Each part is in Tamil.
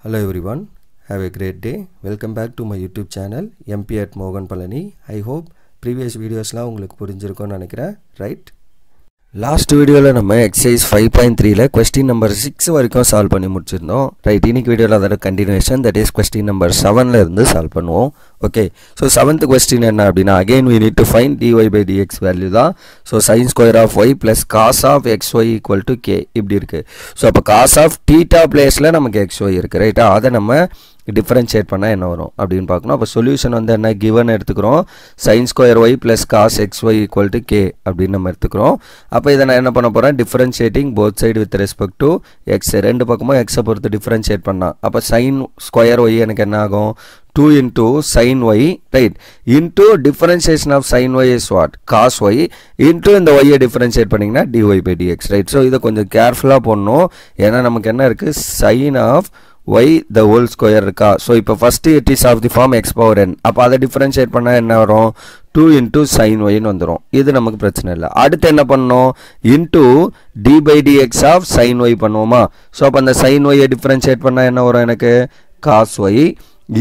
Hello everyone, have a great day. Welcome back to my YouTube channel MP at Mogan Palani. I hope previous videos la உங்களுக்கு புரிஞ்சிருக்கும்னு நினைக்கிறேன், right? லாஸ்ட் வீடியோவில் நம்ம எக்ஸசைஸ் 5.3ல கொஸ்டின் நம்பர் 6 வரைக்கும் சால்வ் பண்ணி முடிச்சிருந்தோம், ரைட்? இன்னைக்கு வீடியோவில் அதோட continuation, that is question number 7ல இருந்து சால்வ் பண்ணுவோம். ஓகே, ஸோ 7th கொஸ்டின் என்ன அப்படின்னா, again we need to find dy by dx value தான். So sin square of y plus cos of xy equal to k இப்படி இருக்குது. ஸோ அப்போ cos of theta பிளேஸில் நமக்கு xy இருக்குது, ரைட்டா? அதை நம்ம டிஃபரன்ஷியேட் பண்ணால் என்ன வரும் அப்படின்னு பார்க்கணும். அப்போ சொல்யூஷன் வந்து என்ன, கிவன் எடுத்துக்கிறோம், sin square y plus cos xy equal to k அப்படின்னு நம்ம எடுத்துக்கிறோம். அப்போ இதை நான் என்ன பண்ண போகிறேன், differentiating both side with respect to X, ரெண்டு பக்கமும் எக்ஸை பொறுத்து டிஃபரன்ஷியேட் பண்ணால் அப்போ sin square y எனக்கு என்ன ஆகும், 2 into sin y, right, into differentiation of sin y is what, cos y, into இந்த y differentiate பண்ணிங்கன்னா dy by dx, right? So இதை கொஞ்சம் கேர்ஃபுல்லாக போடணும், ஏன்னா நமக்கு என்ன இருக்குது, sin of y the whole square இருக்கா. ஸோ இப்போ first it is of the form x power n, அப்போ அதை டிஃபரன்ஷியேட் பண்ணால் என்ன வரும், 2 into sin yன்னு வந்துடும். இது நமக்கு பிரச்சனை இல்லை. அடுத்து என்ன பண்ணணும், into d by dx of sin y பண்ணுவோமா. ஸோ அப்போ அந்த sin y டிஃபரன்ஷியேட் பண்ணால் என்ன வரும், எனக்கு cos y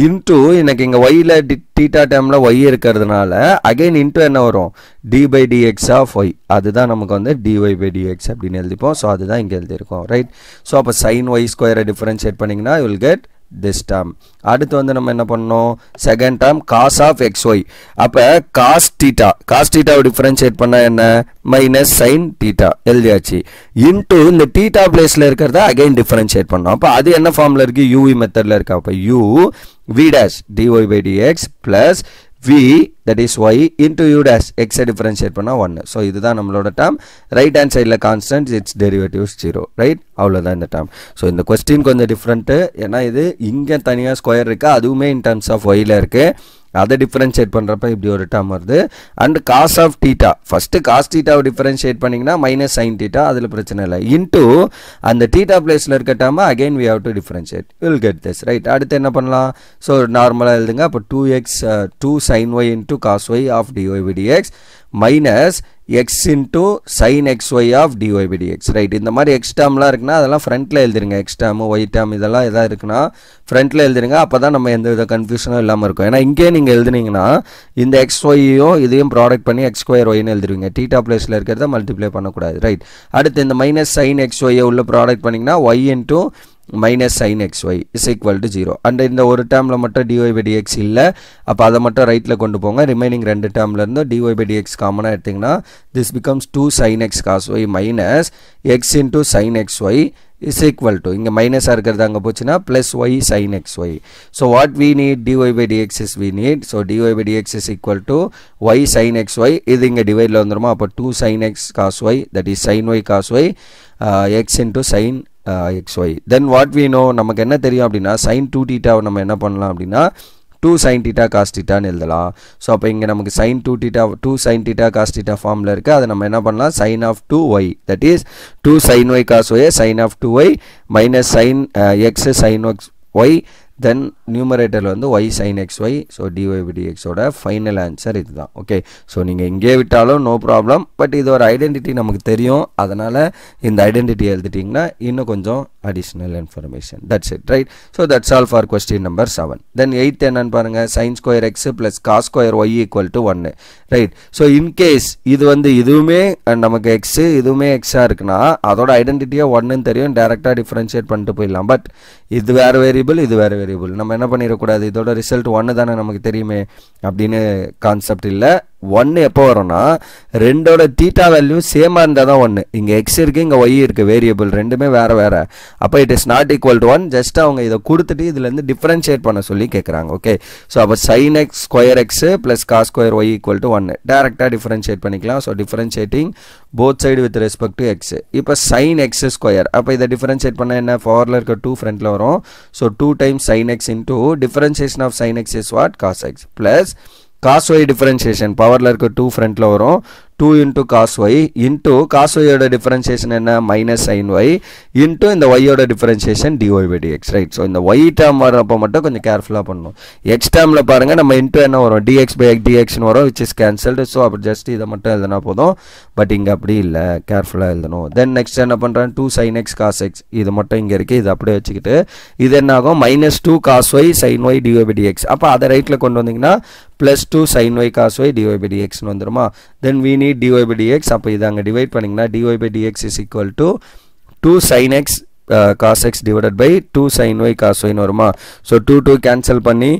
into எனக்கு இங்கே ஒய்யில் தீட்டா டேமில் ஒய் இருக்கிறதுனால அகைன் இன்ட்டு என்ன வரும், d by dx of y, அதுதான் நமக்கு வந்து டிஒய் பை டிஎக்ஸ் அப்படின்னு எழுதிப்போம். ஸோ அதுதான் இங்கே எழுதியிருக்கோம், ரைட்? ஸோ அப்போ சைன் ஒய் ஸ்கொயரை டிஃபரன்ஷியேட் பண்ணிங்கன்னா you will get this term. அடுத்து வந்து நம்ம என்ன பண்ணோம், second term cos of x y. அப்போ காஸ் டீட்டாவை டிஃபரன்ஷியேட் பண்ணால் என்ன, மைனஸ் சைன் டீட்டா எழுதியாச்சு. இன்ட்டு இந்த டீட்டா பிளேஸில் இருக்கிறத அகைன் டிஃபரன்ஷியேட் பண்ணோம். அப்போ அது என்ன ஃபார்மில் இருக்குது, யூவி மெத்தடில் இருக்கா. அப்போ you v dash dy by dx plus v that is y into u dash x differentiate பண்ணா 1. so இதுதான் நம்மளோட term. right hand sideல constant, its derivative is 0, right? அவ்வளோதான் இந்த term. so இந்த question கொஞ்சம் டிஃப்ரெண்ட்டு, ஏன்னா இது இங்கே தனியாக ஸ்கொயர் இருக்குது, அதுவுமே in terms of yல இருக்குது, அதை டிஃபரன்ஷியேட் பண்ணுறப்ப இப்படி ஒரு டேர்ம் வருது. And cos of theta, first cos டீட்டாவை டிஃபரன்ஷியேட் பண்ணிங்கன்னா மைனஸ் சைன் டீட்டா, அதில் பிரச்சனை இல்லை. இன்ட்டு அந்த டீட்டா பிளேஸில் இருக்க டேர்மை again we have to differentiate, will get this, right? அடுத்து என்ன பண்ணலாம், ஸோ நார்மலாக எழுதுங்க. அப்போ 2 sin y into cos y of dy by dx minus x into sin xy of dy by dx, right? இந்த மாதிரி எக்ஸ் டேர்ம்லாம் இருக்குன்னா அதெல்லாம் ஃப்ரண்ட்டில் எழுதிருங்க. எக்ஸ் டேர்மு ஒய் டேர்ம் இதெல்லாம் எதாவது இருக்குன்னா ஃப்ரண்ட்டில் எழுதிருங்க. அப்போ தான் நம்ம எந்த வித கன்ஃபியூஷனும் இல்லாமல் இருக்கும். ஏன்னா இங்கே நீங்கள் எழுதுனீங்கன்னா இந்த எக்ஸ் ஒய்யும் இதையும் ப்ராடக்ட் பண்ணி எக்ஸ் ஸ்கொயர் ஒய்னு எழுதிருவீங்க, டீட்டா பிளேஸில் இருக்கிறத மல்டிப்ளை பண்ணக்கூடாது, ரைட்? அடுத்து இந்த மைனஸ் சைன் எக்ஸ் ஒய்யை உள்ள ப்ராடக்ட் பண்ணிங்கன்னா y into minus sine x y is equal to 0. And இந்த ஒரு டேர்மில் மட்டும் dy by dx இல்லை, அப்போ அதை மட்டும் ரைட்டில் கொண்டு போங்க. ரிமைனிங் ரெண்டு டேர்ம்லேருந்து dy by dx காமனாக எடுத்திங்கன்னா this becomes 2 sin x cos y minus x into sin xy is equal to, இங்கே மைனஸாக இருக்கிறது அங்கே போச்சுன்னா plus y sine x y. So what we need, dy by dx is we need. So dy by dx is equal to y sine x y, இது இங்கே டிவைடில் வந்துடுமா. அப்போ 2 sin x cos y, that is sin y cos y, x into sin xy. then what we know, நமக்கு என்ன தெரியும் அப்படின்னா sin 2 தீட்டாவை நம்ம என்ன பண்ணலாம் அப்படின்னா 2 sin theta cos theta ன்னு எழுதலாம். ஸோ அப்போ இங்கே நமக்கு sin 2 sin theta cos theta ஃபார்மில் இருக்குது, அதை நம்ம என்ன பண்ணலாம், sin of 2y, that is 2 sin y cos y sin of 2y minus sin x sin y, தென் நியூமரேட்டரில் வந்து y sin xy. So dy by dx ஓட ஃபைனல் ஆன்சர் இதுதான், ஓகே? ஸோ நீங்கள் எங்கே விட்டாலும் நோ ப்ராப்ளம், பட் இது ஒரு ஐடென்டிட்டி நமக்கு தெரியும், அதனால் இந்த ஐடென்டிட்டி எழுதிட்டிங்கன்னா இன்னும் கொஞ்சம் additional information. That's it, right? So that's all for question number 7. Then 8th என்னன்னு பாருங்கள், sin square x plus cos square y equal to 1, right? So in case இது வந்து இதுவுமே நமக்கு x இதுவுமே எக்ஸாக இருக்குன்னா அதோட ஐடென்டிட்டியாக 1ன்னு தெரியும், டேரெக்டாக டிஃபரன்ஷியேட் பண்ணிட்டு போயிடலாம். பட் இது வேறு வேரியபிள், இது வேறு வேரியபிள், நம்ம என்ன பண்ணிடக்கூடாது, இதோட ரிசல்ட் 1 தானே நமக்கு தெரியுமே அப்படின்னு கான்செப்ட் இல்லை. 1 எப்போ வரும்னா ரெண்டோட தீட்டா வேல்யூ சேமாக இருந்தால் தான் 1. இங்கே எக்ஸ் இருக்குது, இங்கே ஒய் இருக்குது, வேரியபிள் ரெண்டுமே வேறு வேறு. அப்போ it is not equal to 1. Just அவங்க இதை கொடுத்துட்டு இதுலேருந்து டிஃபரன்ஷியேட் பண்ண சொல்லி கேட்குறாங்க, ஓகே? ஸோ அப்போ sin x square x plus cos square y equal to 1 டேரெக்டாக டிஃபரன்ஷியேட் பண்ணிக்கலாம். So differentiating both side with respect to x. இப்போ sin x ஸ்கொயர், அப்போ இதை டிஃபரன்ஷியேட் பண்ண என்ன, பவரில் இருக்க 2 ஃப்ரண்ட்டில் வரும். So 2 times sin x into differentiation of sin x is what, cos x plus cos y differentiation பவரில் இருக்க 2 ஃப்ரண்ட்டில் வரும். 2 into cos y into cos y ஓட differentiation என்ன minus sin y into இந்த y ஓட differentiation dy by dx, right? So இந்த y term வரப்போ மட்டும் கொஞ்சம் கேர்ஃபுல்லாக பண்ணணும். x termல பாருங்க நம்ம into என்ன வரும், dx by dx வரும், which is cancelled. ஸோ அப்போ ஜஸ்ட் இதை மட்டும் எழுதுனா போதும். பட் இங்கே அப்படி இல்லை, கேர்ஃபுல்லாக எழுதணும். தென் நெக்ஸ்ட் என்ன பண்ணுறேன், 2 sin x cos x இது மட்டும் இங்கே இருக்குது, இது அப்படியே வச்சுக்கிட்டு இது என்ன ஆகும், -2 cos y sin y dy by dx. அப்போ அதை ரைட்டில் கொண்டு வந்தீங்கன்னா +2 sin y cos y dy by dx வந்துருமா. தென் we need dy by dx. அப்போ இதை அங்கே டிவைட் பண்ணிங்கன்னா dy by dx is equal to 2 sin x cos x divided by 2 sin y cos y வருமா. ஸோ 2 கேன்சல் பண்ணி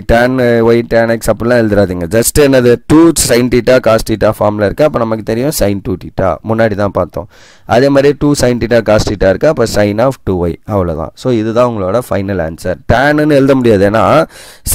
tan y tan x அப்படிலாம் எழுதுறாதீங்க. ஜஸ்ட் என்னது 2 sin theta cos theta ஃபார்மில் இருக்குது. அப்போ நமக்கு தெரியும் sin 2 theta முன்னாடி தான் பார்த்தோம். அதே மாதிரி 2 sin theta cos theta இருக்குது. அப்போ sin of 2y அவ்வளோதான். ஸோ இதுதான் உங்களோட ஃபைனல் ஆன்சர். டேன்னு எழுத முடியாது, ஏன்னா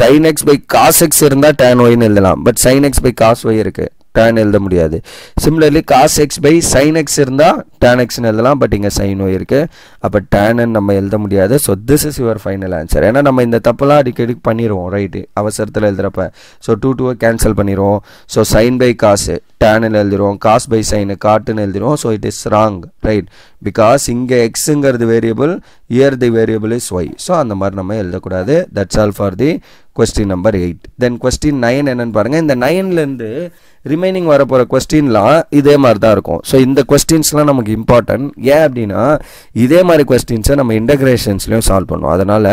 sin x by cos x இருந்தால் tan yன்னு எழுதலாம். But sin x by cos y இருக்குது, tan எழுத முடியாது. Similarly cos x by sin x இருந்தால் tan x எழுதலாம். பட் இங்கே sin y இருக்குது, அப்போ tan நம்ம எழுத முடியாது. So this is your final answer. ஏன்னா நம்ம இந்த தப்பெல்லாம் அடிக்கடி பண்ணிடுவோம், ரைட்டு, அவசரத்தில் எழுதுறப்ப. ஸோ 2 கேன்சல் பண்ணிடுவோம். So sin by cos tan எழுதிடுவோம், cos by sin காட்டுன்னு எழுதிடுவோம். So it is wrong, right, because இங்கே எக்ஸுங்கிறது variable, here the variable is y. So அந்த மாதிரி நம்ம எழுதக்கூடாது. That's all for the question number 8. Then question 9 என்னன்னு பாருங்க. இந்த 9லேருந்து ரிமைனிங் வரப்போகிற கொஸ்டின்லாம் இதே மாதிரி தான் இருக்கும். ஸோ இந்த கொஸ்டின்ஸ்லாம் நமக்கு இம்பார்ட்டன்ட். ஏன் அப்படின்னா இதே மாதிரி கொஸ்டின்ஸை நம்ம இன்டகிரேஷன்ஸ்லையும் சால்வ் பண்ணுவோம். அதனால்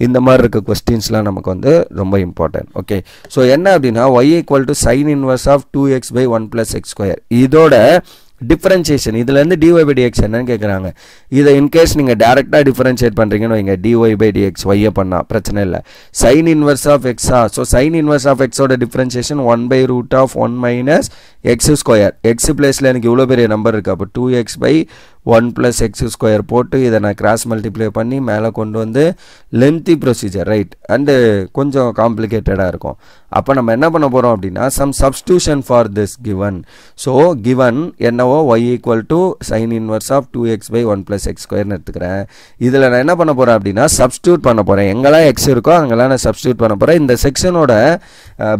இந்த மாதிரி இருக்க கொஸ்டின்ஸ்லாம் நமக்கு வந்து ரொம்ப இம்பார்ட்டன்ட். ஓகே, ஸோ என்ன அப்படின்னா y equal to sin inverse of 2x by 1 plus x square இதோட டிஃபரன்சியேஷன். இதுலேருந்து dy by dx என்னன்னு கேட்குறாங்க. இதை இன்கேஸ் நீங்கள் டேரெக்டாக டிஃபரன்ஷியேட் பண்ணுறீங்கன்னு வைங்க, dy by dx ஒய்யை பண்ணால் பிரச்சனை இல்லை. sin inverse of x so sin inverse of x ஓட differentiation 1 by root of 1 minus x square. x பிளேஸில் எனக்கு இவ்வளோ பெரிய நம்பர் இருக்குது. அப்போ 2x by 1 plus x square போட்டு இதை நான் கிராஸ் மல்டிப்ளை பண்ணி மேலே கொண்டு வந்து லென்த்தி ப்ரொசீஜர், ரைட், அண்டு கொஞ்சம் காம்ப்ளிகேட்டடாக இருக்கும். அப்போ நம்ம என்ன பண்ண போகிறோம் அப்படின்னா some substitution for this given. So given என்னவோ y equal to sin inverse of 2x by 1 plus x squareன்னு எடுத்துக்கிறேன். இதில் நான் என்ன பண்ண போகிறேன் அப்படின்னா சப்ஸ்டியூட் பண்ண போகிறேன். எங்கெல்லாம் x இருக்கோ அங்கெல்லாம் நான் சப்ஸ்டியூட் பண்ண போகிறேன். இந்த செக்ஷனோட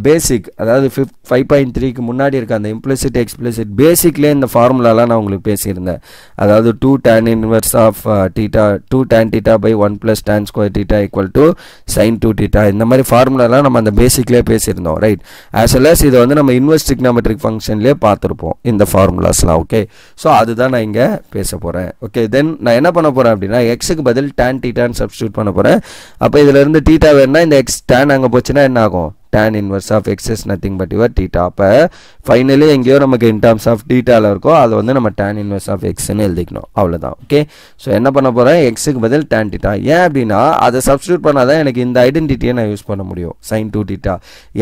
பேசிக், அதாவது 5.3க்கு முன்னாடி இருக்க அந்த இம்ப்ளிசிட் எக்ஸ்பிளிசிட் பேசிக்லேயே இந்த ஃபார்முலாலாம் நான் உங்களுக்கு பேசியிருந்தேன். அதாவது 2 tan inverse of theta 2 tan theta by 1 plus tan square theta equal to sin 2 theta. இந்த மாதிரி ஃபார்முலாலாம் நம்ம அந்த பேசிக்லேயே பேசியிருந்தோம், ரைட். ஆஸ் வெல் அஸ் இதை வந்து நம்ம இன்வெர்ஸ் ட்ரிக்னாமெட்ரிக் ஃபங்க்ஷன்லேயே பார்த்துருப்போம் இந்த ஃபார்முலாஸ்லாம். ஓகே, ஸோ அதுதான் நான் இங்கே பேச போகிறேன். ஓகே, தென் நான் என்ன பண்ண போகிறேன் அப்படின்னா எக்ஸுக்கு பதில் tan thetaன்னு சப்ஸ்டியூட் பண்ண போகிறேன். அப்போ இதில் இருந்து தீட்டா வேணுன்னா இந்த எக்ஸ் tan அங்கே போச்சுன்னா என்ன ஆகும், tan inverse of x is nothing but your theta. அப்போ ஃபைனலி எங்கேயோ நமக்கு in terms of thetaவில் இருக்கோ அதை வந்து நம்ம tan inverse of xன்னு எழுதிக்கணும், அவ்வளோதான். ஓகே, ஸோ என்ன பண்ண போகிறேன், எக்ஸுக்கு பதில் tan theta. ஏன் அப்படின்னா அதை சப்ஸ்டியூட் பண்ணால் தான் எனக்கு இந்த ஐடென்டிட்டியை நான் யூஸ் பண்ண முடியும், sin 2 theta.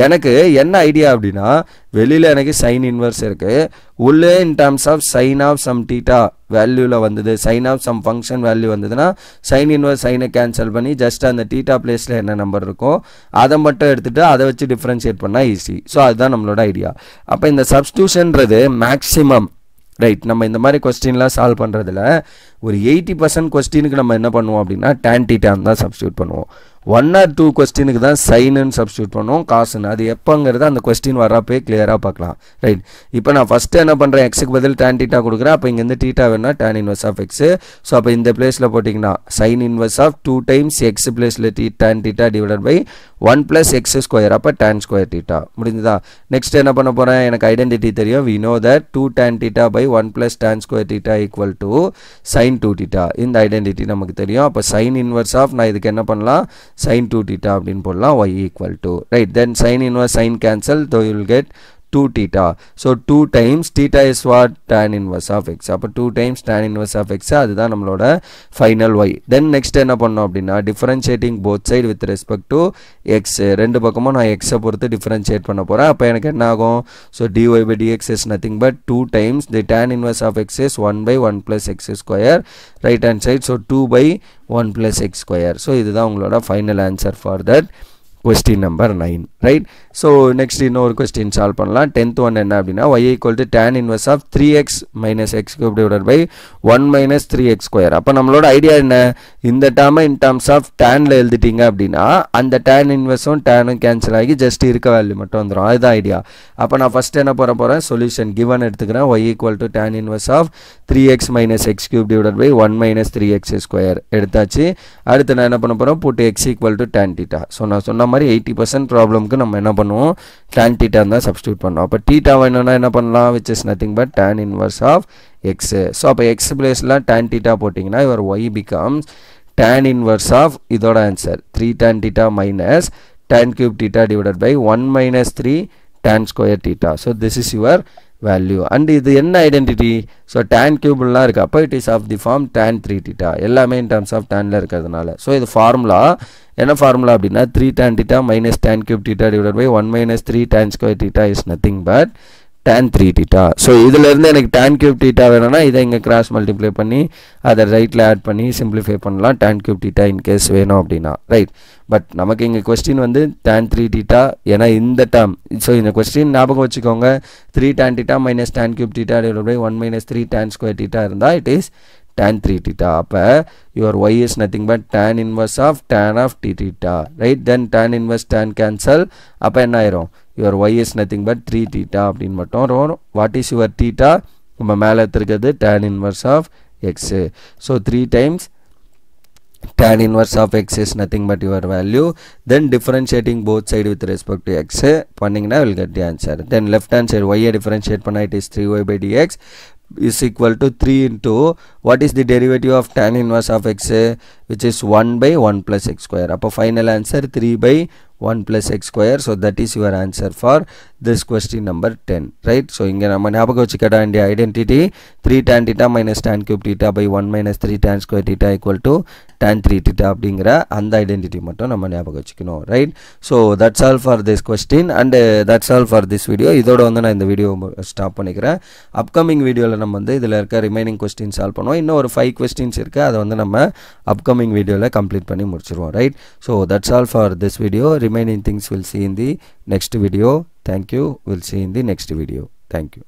எனக்கு என்ன ஐடியா அப்படின்னா வெளியில் எனக்கு sin inverse இருக்குது, உள்ளே in terms of sin of some theta வேல்யூவில் வந்தது, sin of some function value வந்ததுன்னா sin inverse சைனை கேன்சல் பண்ணி ஜஸ்ட் அந்த theta பிளேஸில் என்ன நம்பர் இருக்கோ அதை மட்டும் எடுத்துகிட்டு அதை வச்சு டிஃப்ரென்ஷியேட் பண்ணால் ஈஸி. ஸோ அதுதான் நம்மளோட ஐடியா. அப்போ இந்த சப்ஸ்டியூஷன்றது மேக்ஸிமம், ரைட், நம்ம இந்த மாதிரி கொஸ்டின்லாம் சால்வ் பண்ணுறதுல ஒரு 80% கொஸ்டினுக்கு நம்ம என்ன பண்ணுவோம் அப்படின்னா tan thetaன்னு தான் சப்ஸ்டியூட் பண்ணுவோம். 1 or 2 கொஸ்டினுக்கு தான் சைனுன்னு சப்ஸ்டியூட் பண்ணுவோம், காசுன்னு. அது எப்போங்கிறது அந்த கொஸ்டின் வரப்பே கிளியராக பார்க்கலாம், ரைட். இப்போ நான் ஃபஸ்ட்டு என்ன பண்ணுறேன், எக்ஸுக்கு பதில் tan theta கொடுக்குறேன். அப்போ இங்கேருந்து theta வேணுன்னா tan inverse of x. So அப்போ இந்த பிளேஸில் போட்டிங்கன்னா sin inverse of 2 times x பிளேஸில் tan theta divided by 1 plus x square. அப்போ tan square theta முடிஞ்சுதா. நெக்ஸ்ட் என்ன பண்ண போகிறேன், எனக்கு ஐடென்டிட்டி தெரியும். we know that 2 tan theta by 1 plus tan square theta equal to sin 2 theta. இந்த ஐடென்டிட்டி நமக்கு தெரியும். அப்போ sin inverse of நான் இதுக்கு என்ன பண்ணலாம், sin 2 theta அப்படின்னு போடலாம், y equal to, right, then sin inverse sin cancel, so you will get 2 theta. So 2 times theta is what, tan inverse of x. அப்போ 2 times tan inverse of x, அதுதான் நம்மளோட final y. then next என்ன பண்ணோம் அப்படின்னா differentiating both side with respect to x. ரெண்டு பக்கமும் நான் x பொறுத்து differentiate பண்ண போகிறேன். அப்போ எனக்கு என்ன ஆகும், so dy by dx is nothing but 2 times the tan inverse of x is 1 by 1 plus x square, right hand side, so 2 by 1 plus x square. so இதுதான் உங்களோட final answer for that question number 9. Right. So next இன்னொரு கொஸ்டின் சால்வ் பண்ணலாம். 10th ஒன் என்ன அப்படின்னா y equal to tan inverse of 3x minus x cube divided by 1 minus 3x square. அப்போ நம்மளோட ஐடியா என்ன, இந்த டேர்மை இன் டேர்ம்ஸ் ஆஃப் டேனில் எழுதிட்டீங்க அப்படின்னா அந்த tan இன்வர்ஸும் டேனும் கேன்சல் ஆகி ஜஸ்ட் இருக்க வேல்யூ மட்டும் வந்துடும். அதுதான் ஐடியா. அப்போ நான் ஃபஸ்ட் என்ன போகிறேன், சொல்யூஷன் கிவன் எடுத்துக்கிறேன். y equal to tan inverse of 3x minus x cube divided by 1 minus 3x square எடுத்தாச்சு. அடுத்து நான் என்ன பண்ண போகிறேன், put x equal to tan theta. So நான் சொன்ன மாதிரி 80% ப்ராப்ளம்க்கு நம்ம என்ன பண்ணுவோம், tan தீட்டா தான் சப்ஸ்டியூட் பண்ணோம். அப்போ தீட்டா வேணும்னா என்ன பண்ணலாம், which is nothing but tan inverse of x. So அப்போ x பிளேஸில் tan தீட்டா போட்டிங்கன்னா your y becomes tan inverse of இதோட answer 3 tan theta minus tan cube theta divided by 1 minus 3 tan square theta. So this is your value. And இது என்ன ஐடென்டிட்டி, ஸோ tan cube-லாம் இருக்கு. அப்போ it is of the form tan 3 theta. எல்லாமே in terms of tan-ல இருக்கிறதுனால. ஸோ இது ஃபார்முலா என்ன ஃபார்முலா அப்படின்னா 3 tan theta minus tan cube theta divided by 1 minus 3 tan square theta is nothing but tan 3 theta. So இதிலேருந்து எனக்கு tan cube theta வேணும்னா இதை இங்கே கிராஸ் மல்டிப்ளை பண்ணி அதை ரைட்டில் ஆட் பண்ணி சிம்பிளிஃபை பண்ணலாம் tan cube theta in case வேணும் அப்படின்னா, ரைட். பட் நமக்கு இங்கே கொஸ்டின் வந்து tan 3 theta ஏன்னா இந்த டேர்ம். ஸோ இந்த கொஸ்டின் ஞாபகம் வச்சுக்கோங்க, 3 tan theta minus tan cube theta divided by 1 minus 3 tan square theta இருந்தால் it is tan 3 theta. அப்போ your y is nothing but tan inverse of tan of t theta, right? Then tan inverse tan cancel. அப்போ என்ன ஆயிரும், your y is nothing but 3 theta அப்படின்னு மட்டும் வரும். what is your theta, நம்ம மேலே எடுத்துருக்கிறது tan inverse of x. so 3 times tan inverse of x is nothing but your value. Then differentiating both side with respect to x பண்ணிங்கன்னா will get the answer. Then left hand side y differentiate பண்ணா it is 3y by dx is equal to 3 into what is the derivative of tan inverse of x, which is 1 by 1 plus x square. அப்போ final answer 3 by 1 plus x square. So that is your answer for this question number 10, right? So இங்கே நம்ம ஞாபகம் வச்சுக்கிட்ட வேண்டிய identity 3 tan theta minus tan cube theta by 1 minus 3 tan square theta equal to tan 3 theta அப்படிங்கிற அந்த ஐடென்டிட்டி மட்டும் நம்ம ஞாபகம் வச்சுக்கணும், right? So that's all for this question and that's all for this video. இதோட வந்து நான் இந்த வீடியோ ஸ்டாப் பண்ணிக்கிறேன். அப்கமிங் வீடியோவில் நம்ம வந்து இதில் இருக்க ரிமைனிங் கொஸ்டின் சால்வ் பண்ணுவோம். இன்னும் ஒரு 5 கொஸ்டின்ஸ் இருக்குது, அதை வந்து நம்ம அப்கமிங் வீடியோவில் கம்ப்ளீட் பண்ணி முடிச்சிருவோம், right? So that's all for this video. Remaining things we'll see in the next video. Thank you. We'll see in the next video. Thank you.